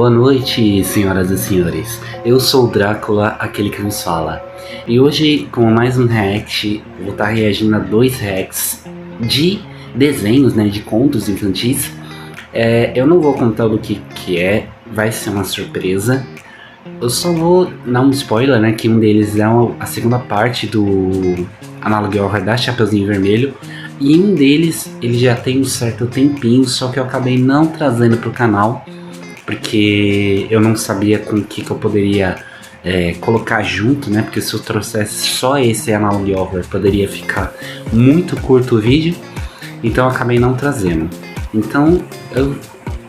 Boa noite, senhoras e senhores. Eu sou o Drácula, aquele que nos fala. E hoje, com mais um react, vou estar reagindo a 2 reacts de desenhos, né, de contos infantis. Eu não vou contar do que é, vai ser uma surpresa. Eu só vou dar um spoiler, né, que um deles é a segunda parte do Analog Horror da Chapeuzinho Vermelho. E um deles, ele já tem um certo tempinho, só que eu acabei não trazendo pro canal, porque eu não sabia com o que eu poderia colocar junto, né? Porque se eu trouxesse só esse Analog Horror, poderia ficar muito curto o vídeo. Então eu acabei não trazendo. Então,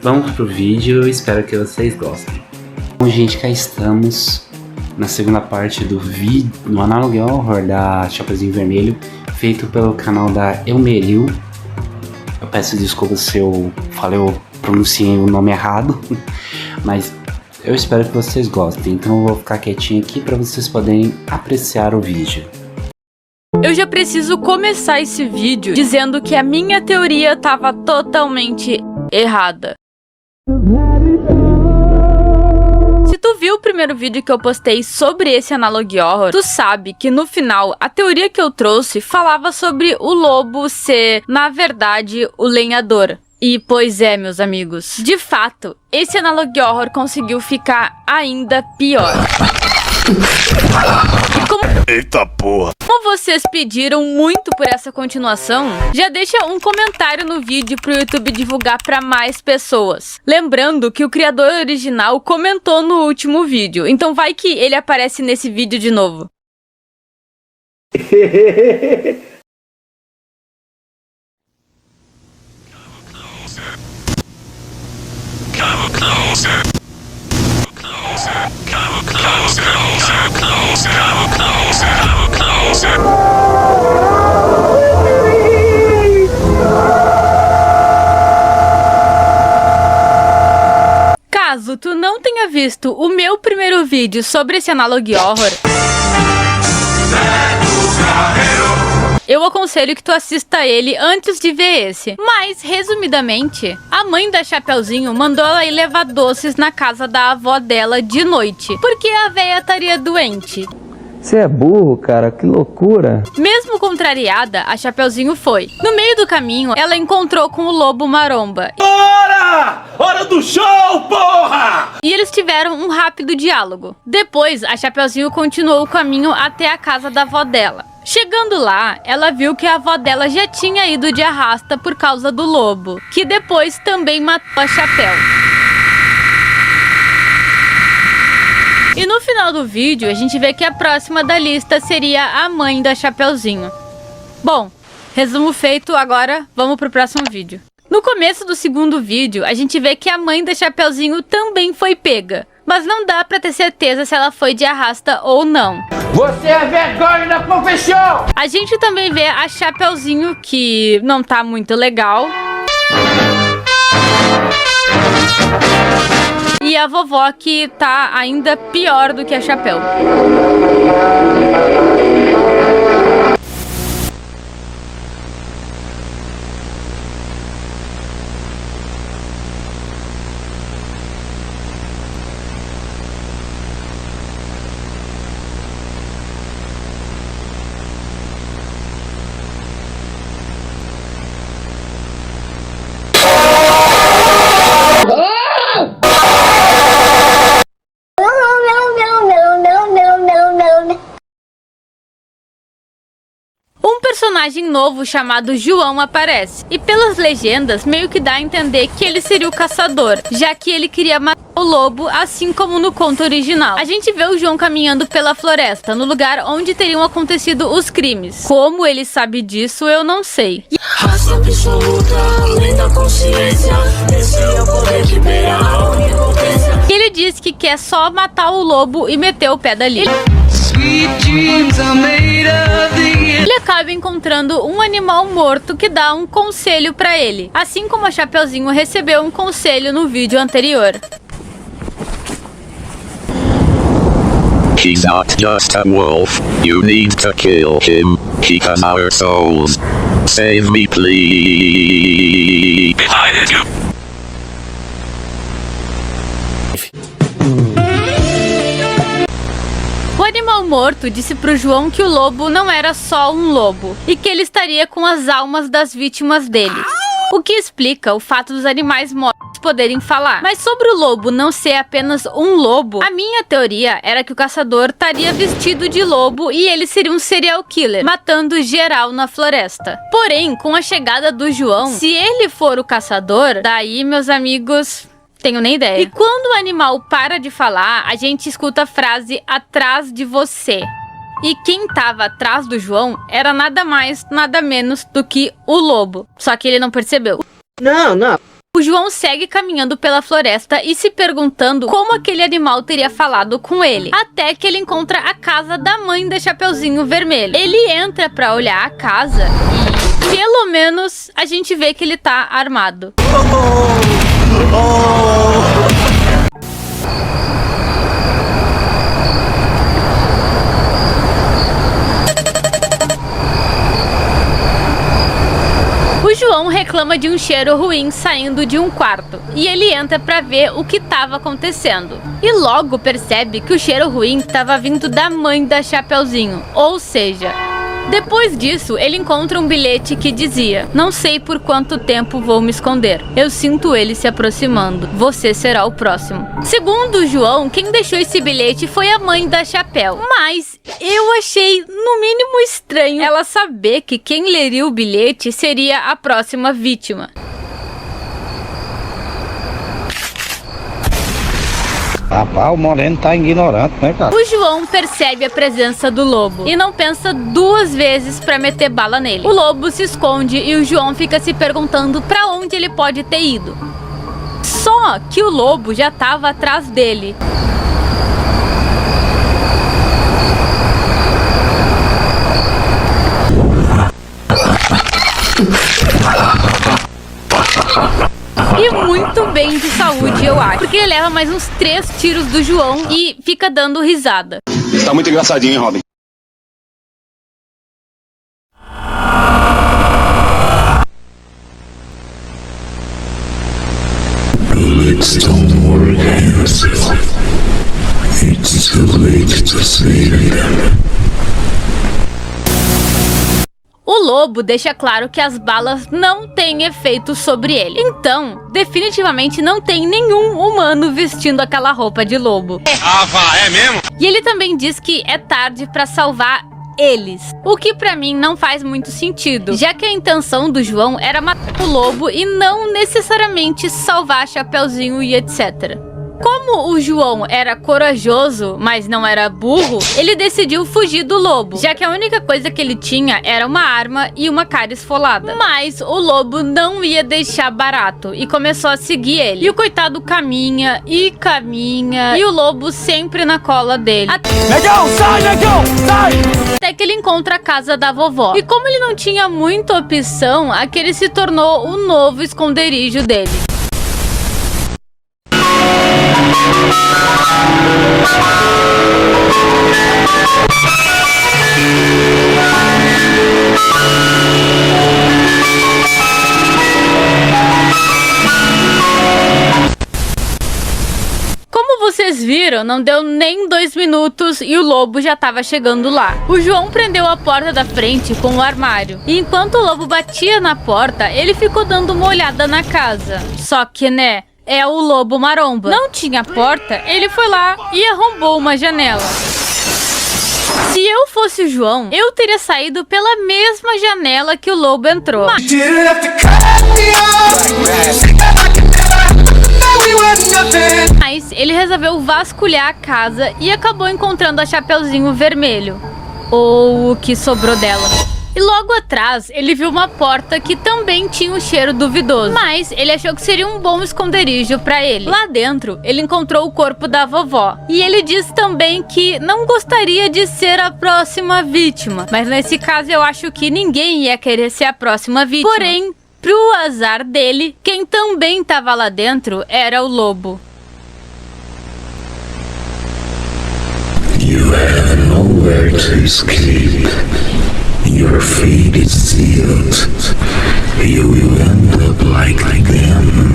vamos pro vídeo, eu espero que vocês gostem. Bom, gente, cá estamos na segunda parte do vídeo, no Analog Horror da Chapeuzinho Vermelho, feito pelo canal da Elmeril. Eu peço desculpas se eu pronunciei o nome errado, mas eu espero que vocês gostem, então eu vou ficar quietinho aqui para vocês poderem apreciar o vídeo. Eu já preciso começar esse vídeo dizendo que a minha teoria estava totalmente errada. Se tu viu o primeiro vídeo que eu postei sobre esse Analog Horror, tu sabe que no final, a teoria que eu trouxe falava sobre o lobo ser, na verdade, o lenhador. E pois é, meus amigos, de fato, esse Analog Horror conseguiu ficar ainda pior. Eita porra! Como vocês pediram muito por essa continuação, já deixa um comentário no vídeo pro YouTube divulgar para mais pessoas. Lembrando que o criador original comentou no último vídeo, então vai que ele aparece nesse vídeo de novo. Caso tu não tenha visto o meu primeiro vídeo sobre esse Analog Horror, eu aconselho que tu assista ele antes de ver esse. Mas, resumidamente, a mãe da Chapeuzinho mandou ela ir levar doces na casa da avó dela de noite, porque a véia estaria doente. Você é burro, cara, que loucura. Mesmo contrariada, a Chapeuzinho foi. No meio do caminho, ela encontrou com o Lobo Maromba. Bora! Hora do show, porra! E eles tiveram um rápido diálogo. Depois, a Chapeuzinho continuou o caminho até a casa da avó dela. Chegando lá, ela viu que a avó dela já tinha ido de arrasta por causa do lobo, que depois também matou a Chapéu. E no final do vídeo, a gente vê que a próxima da lista seria a mãe da Chapeuzinho. Bom, resumo feito, agora vamos pro próximo vídeo. No começo do segundo vídeo, a gente vê que a mãe da Chapeuzinho também foi pega, mas não dá pra ter certeza se ela foi de arrasta ou não. Você é vergonha da profissão! A gente também vê a Chapeuzinho, que não tá muito legal. E a vovó, que tá ainda pior do que a Chapéu. Um personagem novo chamado João aparece, e pelas legendas meio que dá a entender que ele seria o caçador, já que ele queria matar o lobo, assim como no conto original. A gente vê o João caminhando pela floresta, no lugar onde teriam acontecido os crimes. Como ele sabe disso, eu não sei. Raça absoluta, além da consciência, esse é o poder que beira a onipotência. Ele diz que quer só matar o lobo e meter o pé dali. Ele acaba encontrando um animal morto que dá um conselho pra ele, assim como a Chapeuzinho recebeu um conselho no vídeo anterior. He's not just a wolf, you need to kill him, he has our souls. Save me, please. morto disse pro João que o lobo não era só um lobo e que ele estaria com as almas das vítimas dele. O que explica o fato dos animais mortos poderem falar. Mas sobre o lobo não ser apenas um lobo, a minha teoria era que o caçador estaria vestido de lobo e ele seria um serial killer, matando geral na floresta. Porém, com a chegada do João, se ele for o caçador, daí, meus amigos, tenho nem ideia. E quando o animal para de falar, a gente escuta a frase "atrás de você". E quem tava atrás do João era nada mais, nada menos do que o lobo. Só que ele não percebeu. Não. O João segue caminhando pela floresta e se perguntando como aquele animal teria falado com ele. Até que ele encontra a casa da mãe da Chapeuzinho Vermelho. Ele entra pra olhar a casa e, pelo menos, a gente vê que ele tá armado. O João reclama de um cheiro ruim saindo de um quarto e ele entra pra ver o que estava acontecendo. E logo percebe que o cheiro ruim estava vindo da mãe da Chapeuzinho, ou seja, depois disso ele encontra um bilhete que dizia: "Não sei por quanto tempo vou me esconder. Eu sinto ele se aproximando. Você será o próximo." Segundo o João, quem deixou esse bilhete foi a mãe da Chapéu. Mas eu achei no mínimo estranho ela saber que quem leria o bilhete seria a próxima vítima. Rapaz, o Moreno tá ignorante, né, cara? O João percebe a presença do lobo e não pensa duas vezes pra meter bala nele. O lobo se esconde e o João fica se perguntando pra onde ele pode ter ido. Só que o lobo já tava atrás dele. E muito bem de saúde, eu acho. Porque ele leva mais uns 3 tiros do João e fica dando risada. Tá muito engraçadinho, hein, Robin? Bullets don't work on yourself. It's too late to save them. O lobo deixa claro que as balas não têm efeito sobre ele. Então, definitivamente não tem nenhum humano vestindo aquela roupa de lobo. Ah, vá, é mesmo? E ele também diz que é tarde pra salvar eles. O que pra mim não faz muito sentido, já que a intenção do João era matar o lobo e não necessariamente salvar Chapeuzinho e etc. Como o João era corajoso, mas não era burro, ele decidiu fugir do lobo, já que a única coisa que ele tinha era uma arma e uma cara esfolada. Mas o lobo não ia deixar barato e começou a seguir ele. E o coitado caminha e caminha, e o lobo sempre na cola dele. Negão, sai, negão, sai! Até que ele encontra a casa da vovó. E como ele não tinha muita opção, aquele se tornou o novo esconderijo dele. Como vocês viram, não deu nem 2 minutos e o lobo já estava chegando lá. O João prendeu a porta da frente com o armário. E enquanto o lobo batia na porta, ele ficou dando uma olhada na casa. Só que, né, é o lobo maromba. Não tinha porta, ele foi lá e arrombou uma janela. Se eu fosse o João, eu teria saído pela mesma janela que o lobo entrou. Mas ele resolveu vasculhar a casa e acabou encontrando a Chapeuzinho Vermelho. Ou o que sobrou dela. E logo atrás, ele viu uma porta que também tinha um cheiro duvidoso. Mas ele achou que seria um bom esconderijo pra ele. Lá dentro, ele encontrou o corpo da vovó. E ele diz também que não gostaria de ser a próxima vítima. Mas nesse caso, eu acho que ninguém ia querer ser a próxima vítima. Porém, pro azar dele, quem também tava lá dentro era o lobo. You have nowhere to escape. Your fate is sealed. You will end up like them.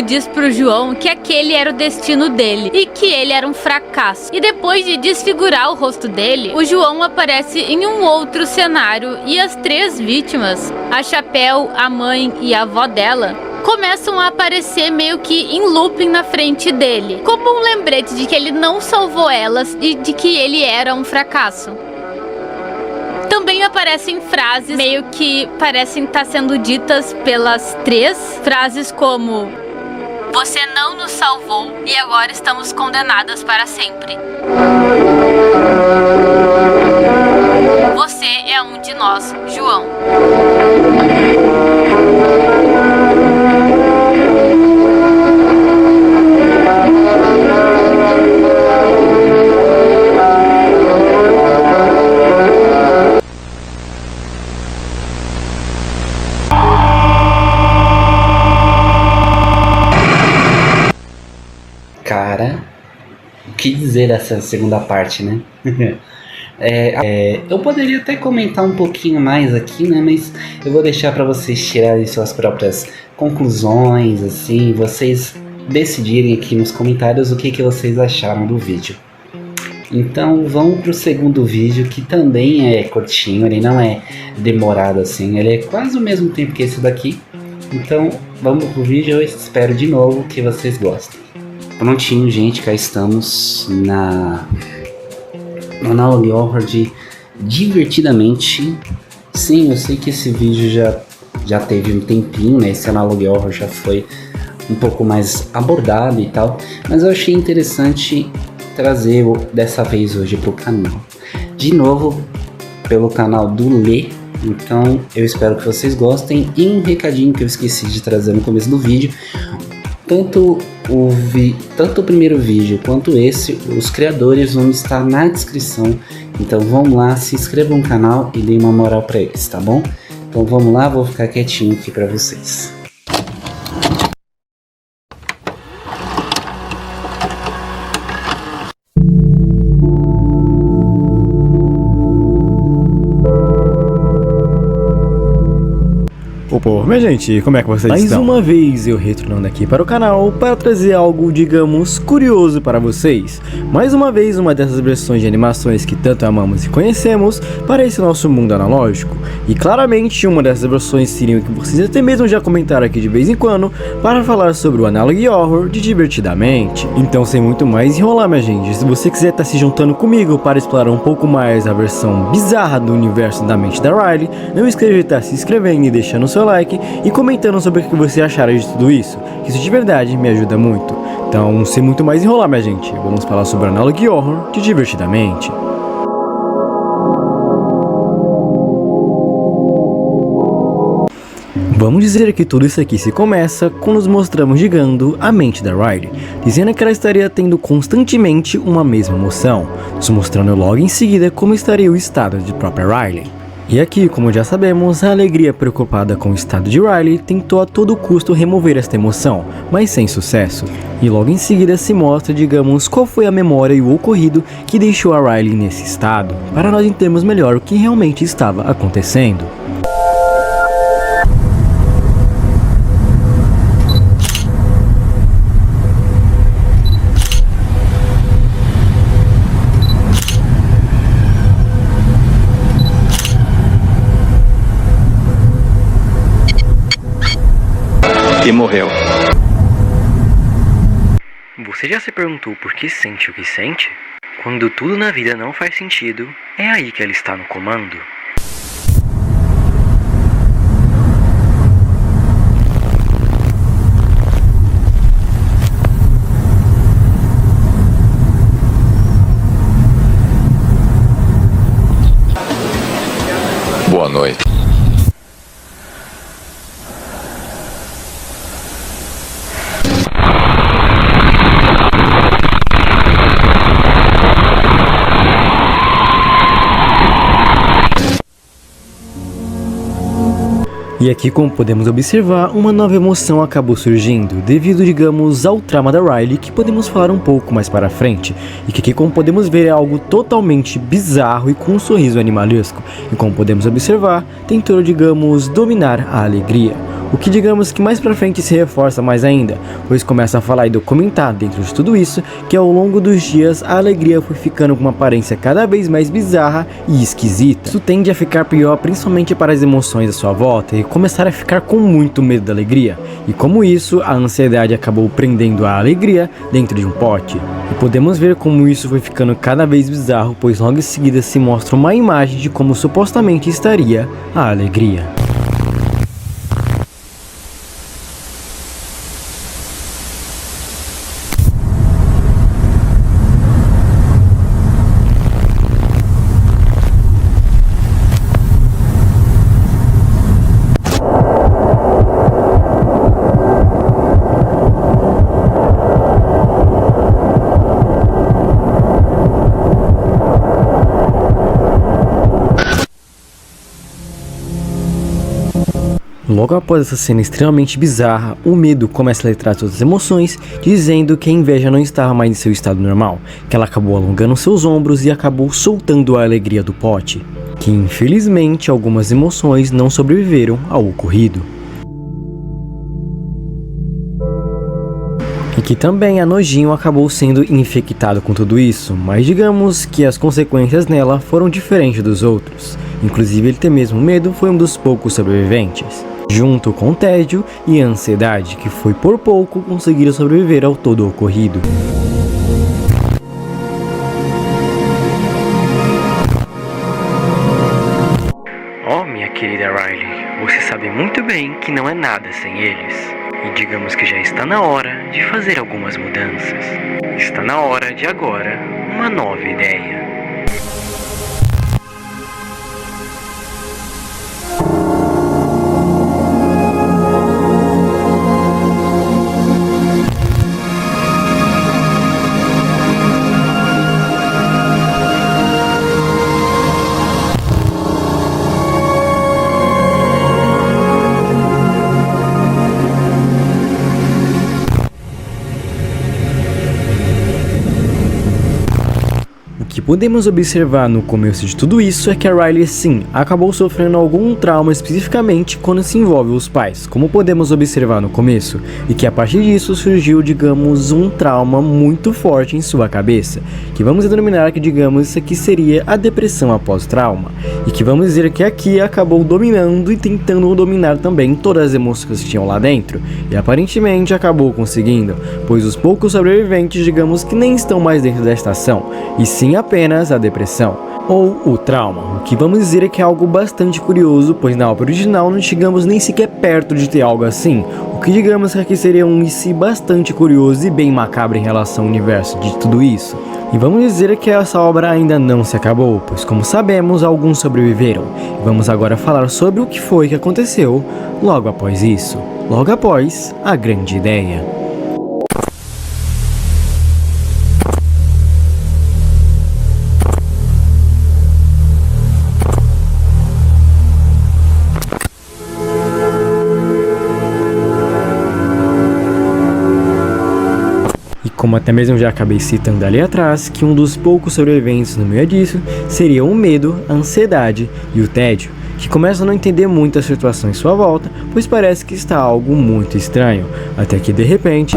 diz pro João que aquele era o destino dele e que ele era um fracasso. E depois de desfigurar o rosto dele, o João aparece em um outro cenário e as 3 vítimas, a Chapéu, a mãe e a avó dela, começam a aparecer meio que em looping na frente dele, como um lembrete de que ele não salvou elas e de que ele era um fracasso. Também aparecem frases meio que parecem estar sendo ditas pelas 3, frases como: "Você não nos salvou e agora estamos condenadas para sempre. Você é um de nós, João." Cara, o que dizer dessa segunda parte, né? Eu poderia até comentar um pouquinho mais aqui, né? Mas eu vou deixar para vocês tirarem suas próprias conclusões, assim, vocês decidirem aqui nos comentários o que vocês acharam do vídeo. Então vamos pro segundo vídeo, que também é curtinho, ele não é demorado assim, ele é quase o mesmo tempo que esse daqui. Então vamos pro vídeo, eu espero de novo que vocês gostem. Prontinho, gente, cá estamos no Analog Horror de Divertidamente. Sim, eu sei que esse vídeo já teve um tempinho, né? Esse Analog Horror já foi um pouco mais abordado e tal, mas eu achei interessante trazer dessa vez hoje pro canal. De novo, pelo canal do Lê. Então eu espero que vocês gostem. E um recadinho que eu esqueci de trazer no começo do vídeo: tanto o primeiro vídeo quanto esse, os criadores vão estar na descrição. Então vamos lá, se inscrevam no canal e deem uma moral pra eles, tá bom? Então vamos lá, vou ficar quietinho aqui pra vocês. Opa, minha gente, como é que vocês estão? Mais uma vez eu retornando aqui para o canal para trazer algo, digamos, curioso para vocês. Mais uma vez uma dessas versões de animações que tanto amamos e conhecemos para esse nosso mundo analógico. E claramente uma dessas versões seriam que vocês até mesmo já comentaram aqui de vez em quando para falar sobre o Analog Horror de Divertidamente. Então sem muito mais enrolar, minha gente, se você quiser estar se juntando comigo para explorar um pouco mais a versão bizarra do universo da mente da Riley, não esqueça de estar se inscrevendo e deixando o seu like e comentando sobre o que você acharam de tudo isso, que isso de verdade me ajuda muito. Então, sem muito mais enrolar, minha gente, vamos falar sobre o Analog Horror de Divertidamente. Vamos dizer que tudo isso aqui se começa quando nos mostramos ligando a mente da Riley, dizendo que ela estaria tendo constantemente uma mesma emoção, nos mostrando logo em seguida como estaria o estado de própria Riley. E aqui, como já sabemos, a alegria preocupada com o estado de Riley tentou a todo custo remover esta emoção, mas sem sucesso. E logo em seguida se mostra, digamos, qual foi a memória e o ocorrido que deixou a Riley nesse estado, para nós entendermos melhor o que realmente estava acontecendo. E morreu. Você já se perguntou por que sente o que sente? Quando tudo na vida não faz sentido, é aí que ela está no comando. Boa noite. E aqui, como podemos observar, uma nova emoção acabou surgindo, devido, digamos, ao trauma da Riley, que podemos falar um pouco mais para frente, e que aqui, como podemos ver, é algo totalmente bizarro e com um sorriso animalesco, e como podemos observar, tentou, digamos, dominar a alegria, O que digamos que mais pra frente se reforça mais ainda, pois começa a falar e documentar dentro de tudo isso que ao longo dos dias a alegria foi ficando com uma aparência cada vez mais bizarra e esquisita. Isso tende a ficar pior principalmente para as emoções à sua volta e começar a ficar com muito medo da alegria, e como isso, a ansiedade acabou prendendo a alegria dentro de um pote. E podemos ver como isso foi ficando cada vez bizarro, pois logo em seguida se mostra uma imagem de como supostamente estaria a alegria. Logo após essa cena extremamente bizarra, o medo começa a letrar suas emoções, dizendo que a inveja não estava mais em seu estado normal, que ela acabou alongando seus ombros e acabou soltando a alegria do pote, que infelizmente algumas emoções não sobreviveram ao ocorrido. E que também a Nojinho acabou sendo infectado com tudo isso, mas digamos que as consequências nela foram diferentes dos outros. Inclusive ele ter mesmo medo foi um dos poucos sobreviventes, junto com o tédio e a ansiedade, que foi por pouco conseguiram sobreviver ao todo ocorrido. Oh, minha querida Riley, você sabe muito bem que não é nada sem eles. E digamos que já está na hora de fazer algumas mudanças. Está na hora de agora uma nova ideia. Podemos observar no começo de tudo isso é que a Riley sim, acabou sofrendo algum trauma especificamente quando se envolve os pais, como podemos observar no começo, e que a partir disso surgiu, digamos, um trauma muito forte em sua cabeça, que vamos denominar que, digamos, isso aqui seria a depressão após trauma, e que vamos dizer que aqui acabou dominando e tentando dominar também todas as emoções que tinham lá dentro, e aparentemente acabou conseguindo, pois os poucos sobreviventes, digamos que nem estão mais dentro da estação, e sim apenas a depressão, ou o trauma, o que vamos dizer é que é algo bastante curioso, pois na obra original não chegamos nem sequer perto de ter algo assim, o que digamos que aqui seria um em si bastante curioso e bem macabro em relação ao universo de tudo isso. E vamos dizer que essa obra ainda não se acabou, pois como sabemos, alguns sobreviveram, e vamos agora falar sobre o que foi que aconteceu logo após isso, logo após a grande ideia. Como até mesmo já acabei citando ali atrás, que um dos poucos sobreviventes no meio disso seria o medo, a ansiedade e o tédio, que começam a não entender muito a situação em sua volta, pois parece que está algo muito estranho, até que de repente...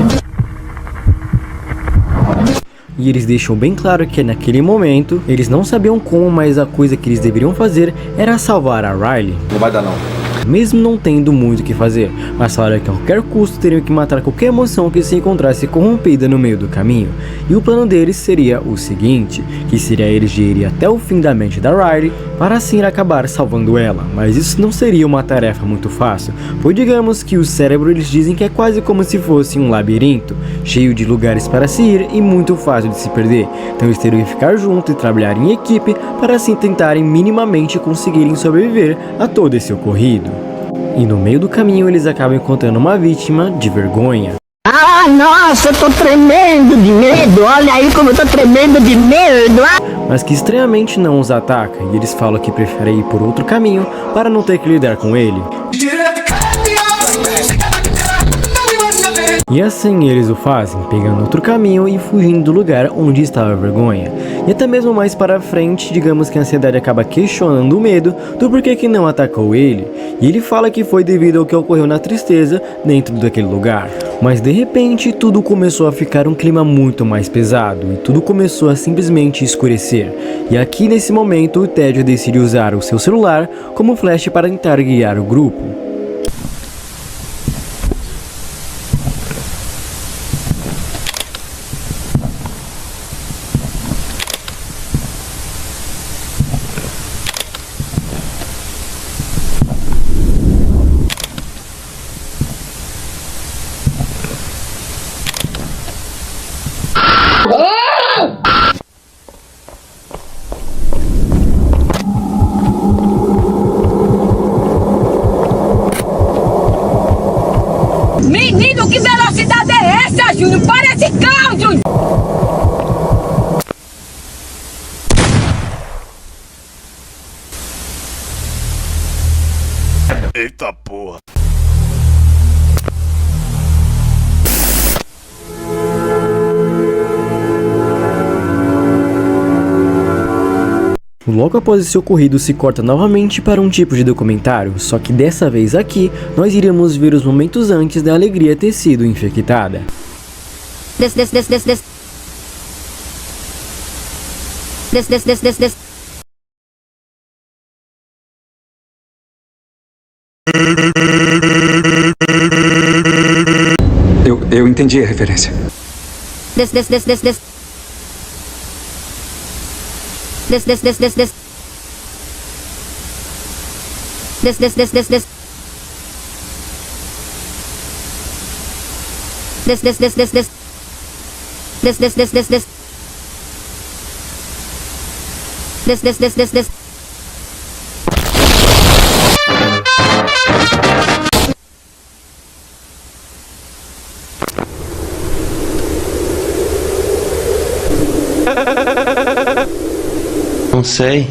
E eles deixam bem claro que naquele momento, eles não sabiam como, mas a coisa que eles deveriam fazer era salvar a Riley. Não vai dar não. Mesmo não tendo muito o que fazer, mas falaram que a qualquer custo teriam que matar qualquer emoção que se encontrasse corrompida no meio do caminho. E o plano deles seria o seguinte, que seria eles de ir até o fim da mente da Riley, para assim acabar salvando ela. Mas isso não seria uma tarefa muito fácil, pois digamos que o cérebro eles dizem que é quase como se fosse um labirinto, cheio de lugares para se ir e muito fácil de se perder. Então eles teriam que ficar juntos e trabalhar em equipe, para assim tentarem minimamente conseguirem sobreviver a todo esse ocorrido. E no meio do caminho eles acabam encontrando uma vítima de vergonha. Ah, nossa, eu tô tremendo de medo, olha aí como eu tô tremendo de medo. Mas que estranhamente não os ataca, e eles falam que preferem ir por outro caminho para não ter que lidar com ele. E assim eles o fazem, pegando outro caminho e fugindo do lugar onde estava a vergonha. E até mesmo mais para frente, digamos que a ansiedade acaba questionando o medo do porquê que não atacou ele. E ele fala que foi devido ao que ocorreu na tristeza dentro daquele lugar. Mas de repente tudo começou a ficar um clima muito mais pesado e tudo começou a simplesmente escurecer. E aqui nesse momento o Ted decide usar o seu celular como flash para tentar guiar o grupo. Menino, que velocidade é essa, Júnior? Parece carro, Júnior! Eita porra! Logo após esse ocorrido se corta novamente para um tipo de documentário, só que dessa vez aqui, nós iríamos ver os momentos antes da alegria ter sido infectada. Eu entendi a referência. Não sei.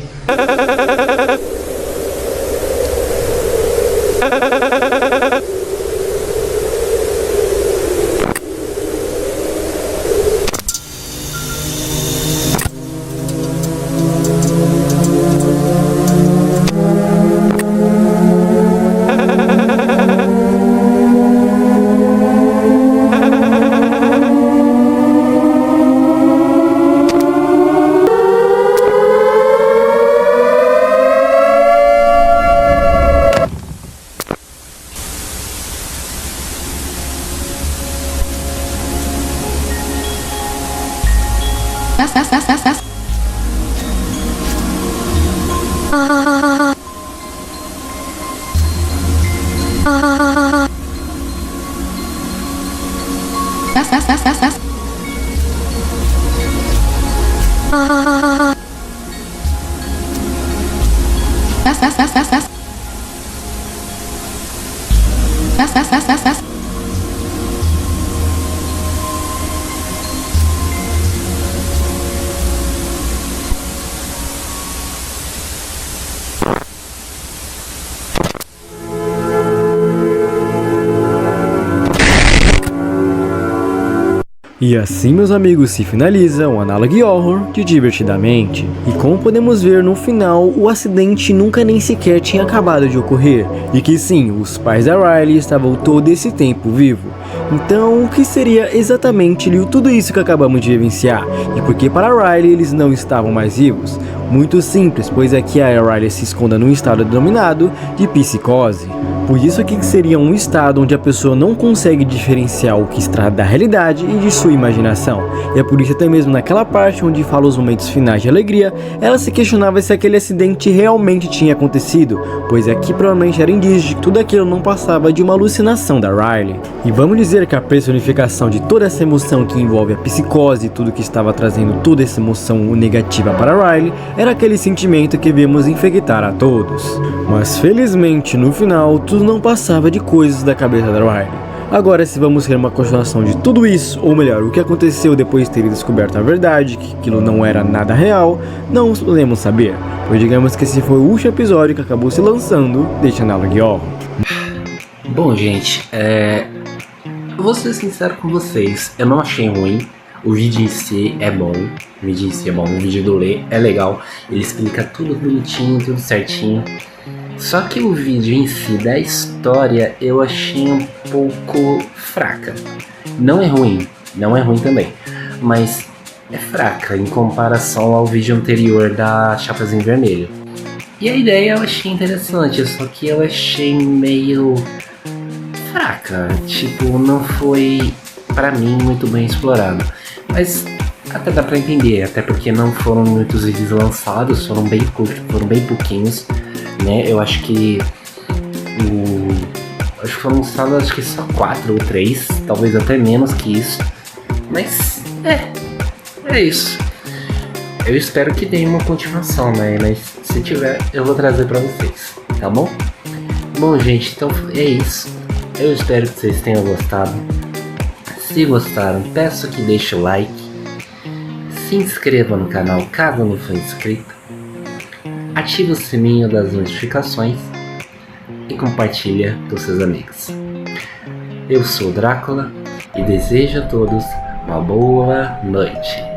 E assim, meus amigos, se finaliza o Analog Horror de Divertidamente. E como podemos ver no final, o acidente nunca nem sequer tinha acabado de ocorrer. E que sim, os pais da Riley estavam todo esse tempo vivo. Então, o que seria exatamente tudo isso que acabamos de vivenciar? E por que para Riley eles não estavam mais vivos? Muito simples, pois aqui a Riley se esconda num estado denominado de psicose. Por isso aqui que seria um estado onde a pessoa não consegue diferenciar o que está da realidade e de sua imaginação. E é por isso até mesmo naquela parte onde fala os momentos finais de alegria, ela se questionava se aquele acidente realmente tinha acontecido, pois aqui provavelmente era indício de que tudo aquilo não passava de uma alucinação da Riley. E vamos dizer que a personificação de toda essa emoção que envolve a psicose e tudo que estava trazendo toda essa emoção negativa para Riley, era aquele sentimento que vemos infectar a todos. Mas felizmente no final tudo não passava de coisas da cabeça da Riley. Agora, se vamos ter uma continuação de tudo isso, ou melhor, o que aconteceu depois de ter descoberto a verdade, que aquilo não era nada real, não podemos saber, pois digamos que esse foi o último episódio que acabou se lançando deste Analog Horror. Bom, gente, vou ser sincero com vocês, eu não achei ruim. O vídeo em si é bom. O vídeo do Lê é legal. Ele explica tudo bonitinho, tudo certinho. Só que o vídeo em si da história eu achei um pouco fraca. Não é ruim também, mas é fraca em comparação ao vídeo anterior da Chapeuzinho Vermelho. E a ideia eu achei interessante, só que eu achei meio fraca. Tipo, não foi pra mim muito bem explorado. Mas até dá pra entender, até porque não foram muitos vídeos lançados, foram bem pouquinhos, né? Eu acho que foram lançados só 4 ou 3, talvez até menos que isso. Mas é isso. Eu espero que tenha uma continuação, né? Mas se tiver, eu vou trazer pra vocês, tá bom? Bom, gente, então é isso. Eu espero que vocês tenham gostado. Se gostaram, peço que deixe o like. Se inscreva no canal caso não for inscrito. Ative o sininho das notificações. E compartilha com seus amigos. Eu sou o Drácula e desejo a todos uma boa noite.